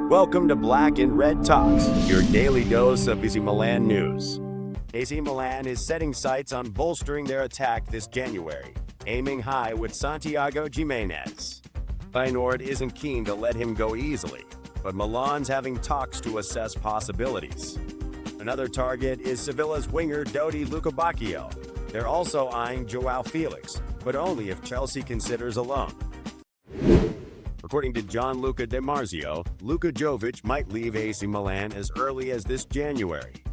Welcome to Black and Red Talks, your daily dose of AC Milan news. AC Milan is setting sights on bolstering their attack this January, aiming high with Santiago Giménez. Feyenoord isn't keen to let him go easily, but Milan's having talks to assess possibilities. Another target is Sevilla's winger Dodi Lukebakio. They're also eyeing João Felix, but only if Chelsea considers a loan. According to Gianluca Di Marzio, Luka Jovic might leave AC Milan as early as this January.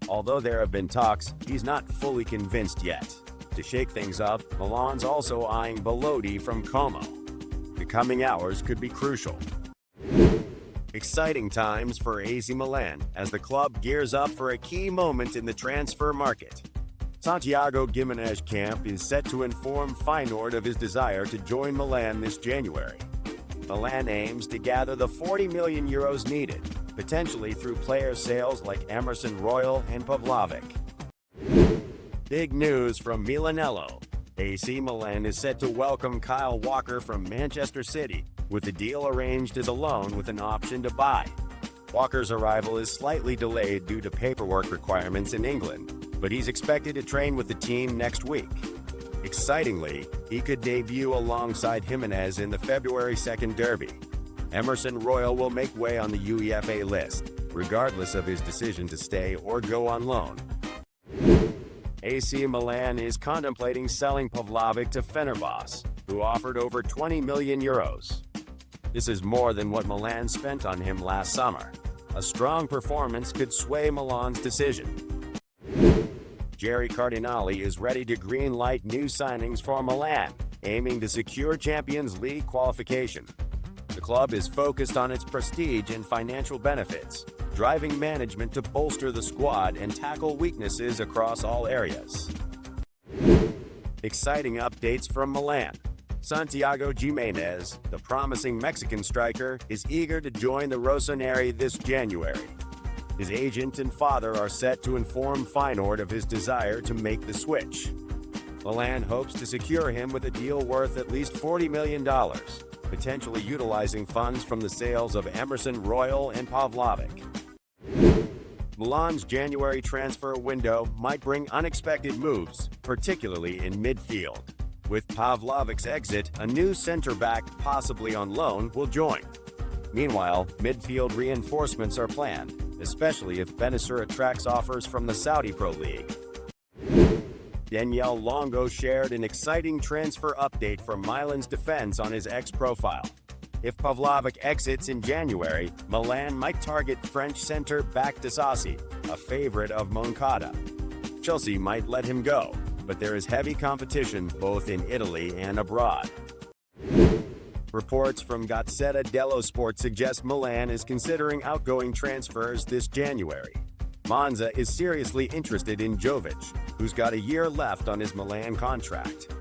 Although there have been talks, he's not fully convinced yet. To shake things up, Milan's also eyeing Belotti from Como. The coming hours could be crucial. Exciting times for AC Milan as the club gears up for a key moment in the transfer market. Santiago Giménez camp is set to inform Feyenoord of his desire to join Milan this January. Milan aims to gather the 40 million euros needed, potentially through player sales like Emerson Royal and Pavlovic. Big news from Milanello. AC Milan is set to welcome Kyle Walker from Manchester City, with the deal arranged as a loan with an option to buy. Walker's arrival is slightly delayed due to paperwork requirements in England, but he's expected to train with the team next week. Excitingly, he could debut alongside Jimenez in the February 2nd derby. Emerson Royal will make way on the UEFA list, regardless of his decision to stay or go on loan. AC Milan is contemplating selling Pavlovic to Fenerbahce, who offered over 20 million euros. This is more than what Milan spent on him last summer. A strong performance could sway Milan's decision. Jerry Cardinali is ready to green-light new signings for Milan, aiming to secure Champions League qualification. The club is focused on its prestige and financial benefits, driving management to bolster the squad and tackle weaknesses across all areas. Exciting updates from Milan. Santiago Giménez, the promising Mexican striker, is eager to join the Rossoneri this January. His agent and father are set to inform Feyenoord of his desire to make the switch. Milan hopes to secure him with a deal worth at least $40 million, potentially utilizing funds from the sales of Emerson Royal and Pavlovic. Milan's January transfer window might bring unexpected moves, particularly in midfield. With Pavlovic's exit, a new center-back, possibly on loan, will join. Meanwhile, midfield reinforcements are planned, especially if Bennacer attracts offers from the Saudi Pro League. Daniele Longo shared an exciting transfer update for Milan's defense on his X profile. If Pavlovic exits in January, Milan might target French center-back Disasi, a favorite of Moncada. Chelsea might let him go, but there is heavy competition both in Italy and abroad. Reports from Gazzetta dello Sport suggest Milan is considering outgoing transfers this January. Monza is seriously interested in Jovic, who's got a year left on his Milan contract.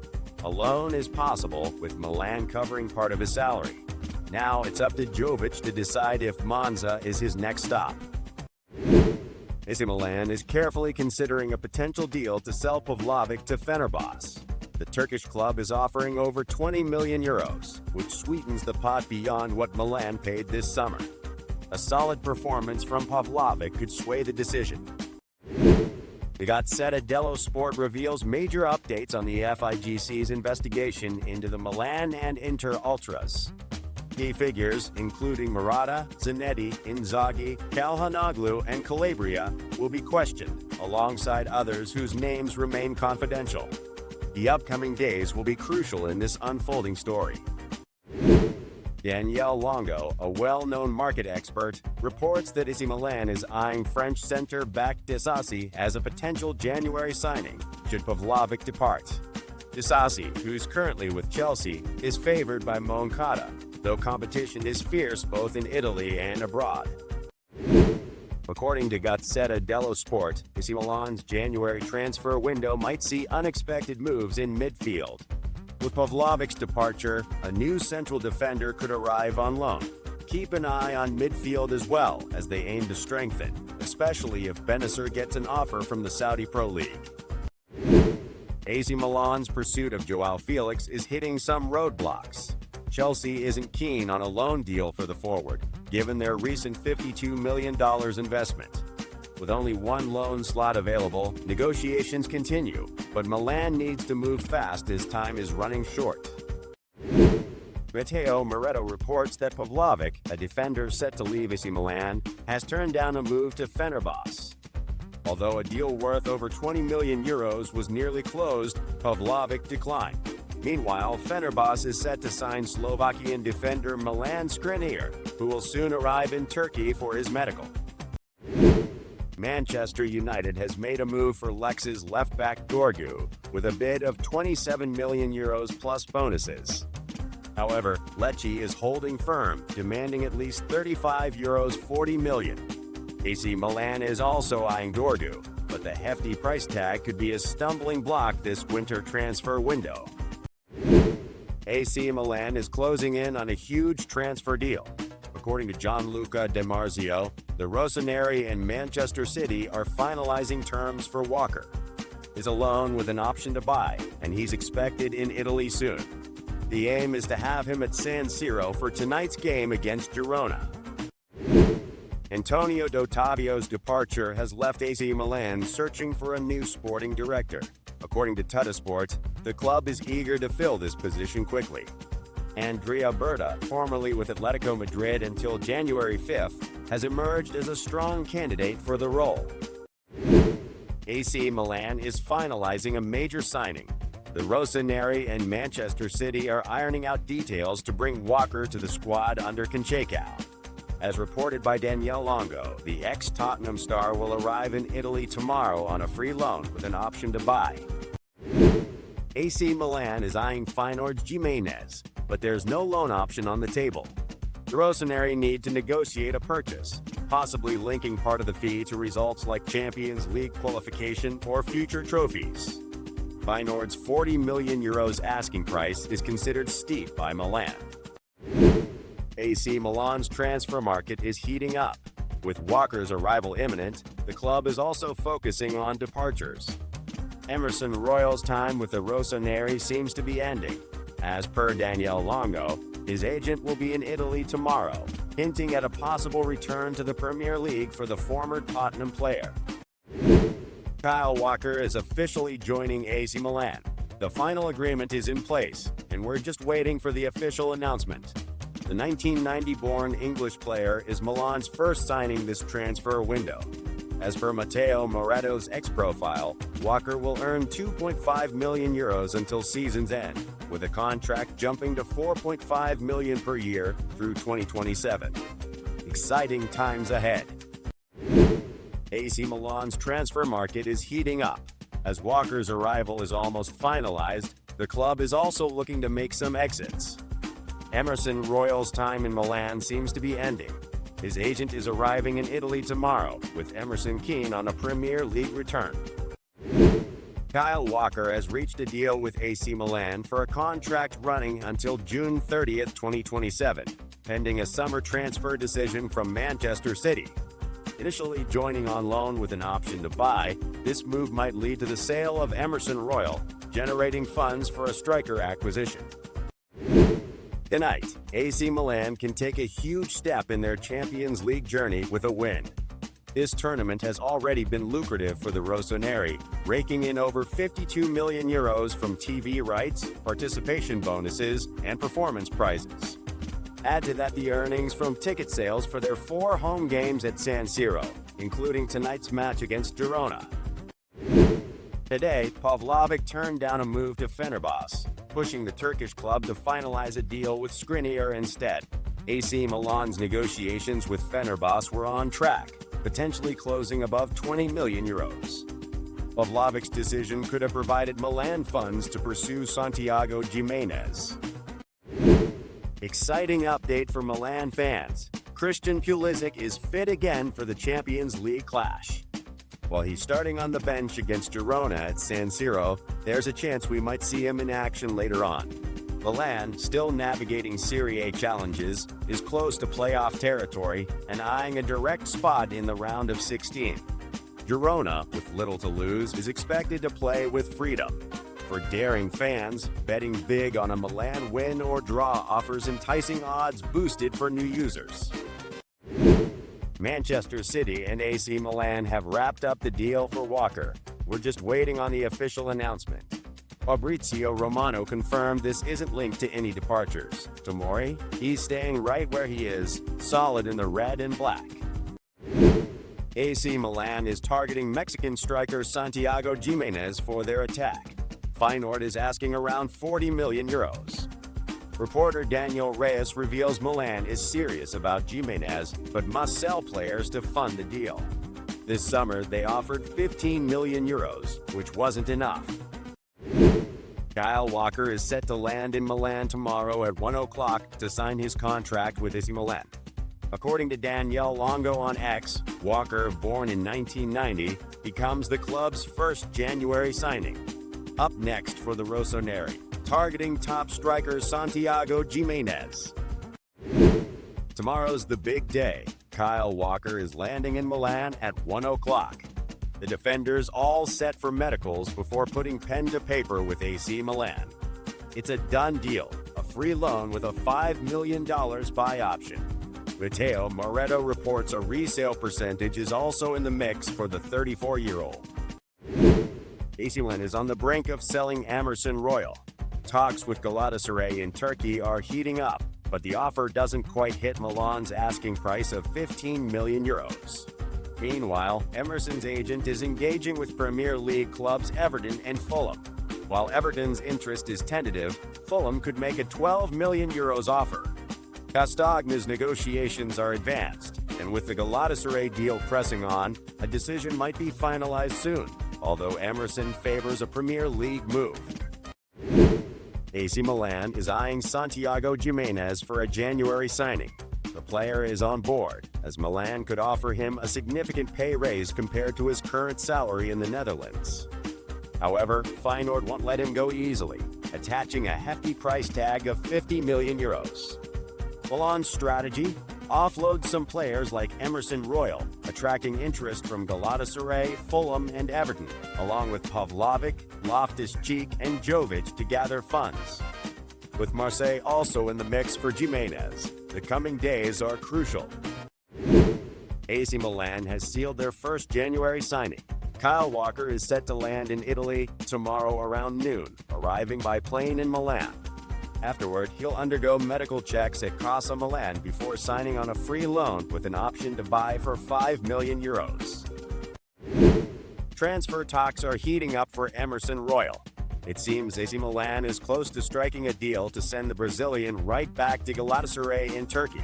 A loan is possible, with Milan covering part of his salary. Now it's up to Jovic to decide if Monza is his next stop. AC Milan is carefully considering a potential deal to sell Pavlovic to Fenerbahce. The Turkish club is offering over 20 million euros, which sweetens the pot beyond what Milan paid this summer. A solid performance from Pavlovic could sway the decision. The Gazzetta dello Sport reveals major updates on the FIGC's investigation into the Milan and Inter Ultras. Key figures, including Murata, Zanetti, Inzaghi, Calhanoglu, and Calabria, will be questioned, alongside others whose names remain confidential. The upcoming days will be crucial in this unfolding story. Daniele Longo, a well-known market expert, reports that AC Milan is eyeing French center-back Disasi as a potential January signing, should Pavlovic depart. Disasi, who's currently with Chelsea, is favored by Moncada, though competition is fierce both in Italy and abroad. According to Gazzetta dello Sport, AC Milan's January transfer window might see unexpected moves in midfield. With Pavlovic's departure, a new central defender could arrive on loan. Keep an eye on midfield as well, as they aim to strengthen, especially if Bennacer gets an offer from the Saudi Pro League. AC Milan's pursuit of João Felix is hitting some roadblocks. Chelsea isn't keen on a loan deal for the forward, given their recent $52 million investment. With only one loan slot available, negotiations continue, but Milan needs to move fast as time is running short. Matteo Moretto reports that Pavlovic, a defender set to leave AC Milan, has turned down a move to Fenerbahce. Although a deal worth over €20 million was nearly closed, Pavlovic declined. Meanwhile, Fenerbahce is set to sign Slovakian defender Milan Skriniar, who will soon arrive in Turkey for his medical. Manchester United has made a move for Lex's left-back Dorgu, with a bid of €27 million plus bonuses. However, Lecce is holding firm, demanding at least €40 million. AC Milan is also eyeing Dorgu, but the hefty price tag could be a stumbling block this winter transfer window. AC Milan is closing in on a huge transfer deal. According to Gianluca Di Marzio, the Rossoneri and Manchester City are finalizing terms for Walker. He's a loan with an option to buy, and he's expected in Italy soon. The aim is to have him at San Siro for tonight's game against Girona. Antonio D'Ottavio's departure has left AC Milan searching for a new sporting director. According to Tuttosport, the club is eager to fill this position quickly. Andrea Berta, formerly with Atletico Madrid until January 5th, has emerged as a strong candidate for the role. AC Milan is finalizing a major signing. The Rossoneri and Manchester City are ironing out details to bring Walker to the squad under Conceição. As reported by Daniele Longo, the ex-Tottenham star will arrive in Italy tomorrow on a free loan with an option to buy. AC Milan is eyeing Feyenoord's Jimenez, but there's no loan option on the table. The Rossoneri need to negotiate a purchase, possibly linking part of the fee to results like Champions League qualification or future trophies. Feyenoord's €40 million asking price is considered steep by Milan. AC Milan's transfer market is heating up. With Walker's arrival imminent, the club is also focusing on departures. Emerson Royal's time with the Rossoneri seems to be ending. As per Daniele Longo, his agent will be in Italy tomorrow, hinting at a possible return to the Premier League for the former Tottenham player. Kyle Walker is officially joining AC Milan. The final agreement is in place, and we're just waiting for the official announcement. The 1990-born English player is Milan's first signing this transfer window. As per Matteo Moretto's X-Profile, Walker will earn €2.5 million until season's end, with a contract jumping to €4.5 million per year through 2027. Exciting times ahead. AC Milan's transfer market is heating up. As Walker's arrival is almost finalized, the club is also looking to make some exits. Emerson Royal's time in Milan seems to be ending. His agent is arriving in Italy tomorrow, with Emerson keen on a Premier League return. Kyle Walker has reached a deal with AC Milan for a contract running until June 30, 2027, pending a summer transfer decision from Manchester City. Initially joining on loan with an option to buy, this move might lead to the sale of Emerson Royal, generating funds for a striker acquisition. Tonight, AC Milan can take a huge step in their Champions League journey with a win. This tournament has already been lucrative for the Rossoneri, raking in over €52 million from TV rights, participation bonuses, and performance prizes. Add to that the earnings from ticket sales for their 4 home games at San Siro, including tonight's match against Girona. Today, Pavlovic turned down a move to Fenerbahce, pushing the Turkish club to finalize a deal with Skriniar instead. AC Milan's negotiations with Fenerbahce were on track, potentially closing above €20 million. Pavlovic's decision could have provided Milan funds to pursue Santiago Jimenez. Exciting update for Milan fans. Christian Pulisic is fit again for the Champions League clash. While he's starting on the bench against Girona at San Siro, there's a chance we might see him in action later on. Milan, still navigating Serie A challenges, is close to playoff territory and eyeing a direct spot in the round of 16. Girona, with little to lose, is expected to play with freedom. For daring fans, betting big on a Milan win or draw offers enticing odds boosted for new users. Manchester City and AC Milan have wrapped up the deal for Walker. We're just waiting on the official announcement. Fabrizio Romano confirmed this isn't linked to any departures. Tomori, he's staying right where he is, solid in the red and black. AC Milan is targeting Mexican striker Santiago Giménez for their attack. Feyenoord is asking around 40 million euros. Reporter Daniel Reyes reveals Milan is serious about Giménez, but must sell players to fund the deal. This summer, they offered 15 million euros, which wasn't enough. Kyle Walker is set to land in Milan tomorrow at 1 o'clock to sign his contract with AC Milan. According to Danielle Longo on X, Walker, born in 1990, becomes the club's first January signing. Up next for the Rossoneri, targeting top striker Santiago Giménez. Tomorrow's the big day. Kyle Walker is landing in Milan at 1 o'clock. The defenders all set for medicals before putting pen to paper with AC Milan. It's a done deal, a free loan with a $5 million buy option. Matteo Moretto reports a resale percentage is also in the mix for the 34-year-old. AC Milan is on the brink of selling Emerson Royal. Talks with Galatasaray in Turkey are heating up, but the offer doesn't quite hit Milan's asking price of 15 million euros. Meanwhile, Emerson's agent is engaging with Premier League clubs Everton and Fulham. While Everton's interest is tentative, Fulham could make a 12 million euros offer. Castagna's negotiations are advanced, and with the Galatasaray deal pressing on, a decision might be finalized soon, although Emerson favors a Premier League move. AC Milan is eyeing Santiago Giménez for a January signing. The player is on board, as Milan could offer him a significant pay raise compared to his current salary in the Netherlands. However, Feyenoord won't let him go easily, attaching a hefty price tag of 50 million euros. Milan's strategy? Offload some players like Emerson Royal, attracting interest from Galatasaray, Fulham, and Everton, along with Pavlovic, Loftus-Cheek, and Jovic to gather funds. With Marseille also in the mix for Giménez, the coming days are crucial. AC Milan has sealed their first January signing. Kyle Walker is set to land in Italy tomorrow around noon, arriving by plane in Milan. Afterward, he'll undergo medical checks at Casa Milan before signing on a free loan with an option to buy for 5 million euros. Transfer talks are heating up for Emerson Royal. It seems AC Milan is close to striking a deal to send the Brazilian right back to Galatasaray in Turkey.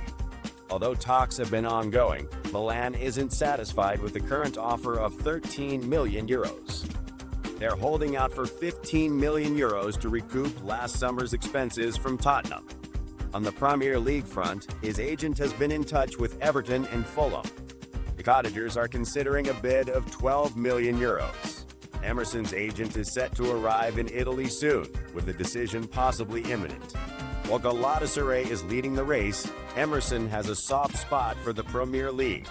Although talks have been ongoing, Milan isn't satisfied with the current offer of 13 million euros. They're holding out for 15 million euros to recoup last summer's expenses from Tottenham. On the Premier League front, his agent has been in touch with Everton and Fulham. The Cottagers are considering a bid of 12 million euros. Emerson's agent is set to arrive in Italy soon, with a decision possibly imminent. While Galatasaray is leading the race, Emerson has a soft spot for the Premier League.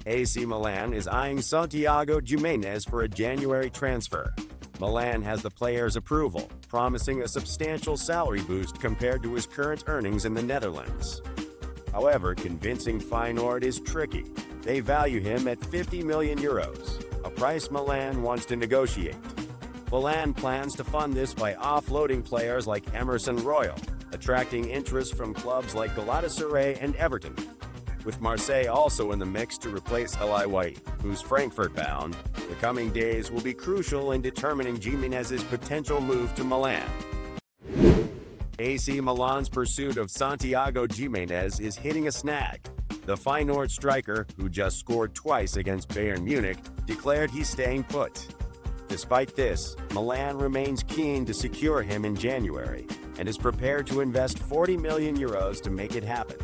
AC Milan is eyeing Santiago Giménez for a January transfer. Milan has the player's approval, promising a substantial salary boost compared to his current earnings in the Netherlands. However, convincing Feyenoord is tricky. They value him at 50 million euros, a price Milan wants to negotiate. Milan plans to fund this by offloading players like Emerson Royal, attracting interest from clubs like Galatasaray and Everton. With Marseille also in the mix to replace Eli White, who's Frankfurt-bound, the coming days will be crucial in determining Giménez's potential move to Milan. AC Milan's pursuit of Santiago Giménez is hitting a snag. The Feyenoord striker, who just scored twice against Bayern Munich, declared he's staying put. Despite this, Milan remains keen to secure him in January and is prepared to invest 40 million euros to make it happen.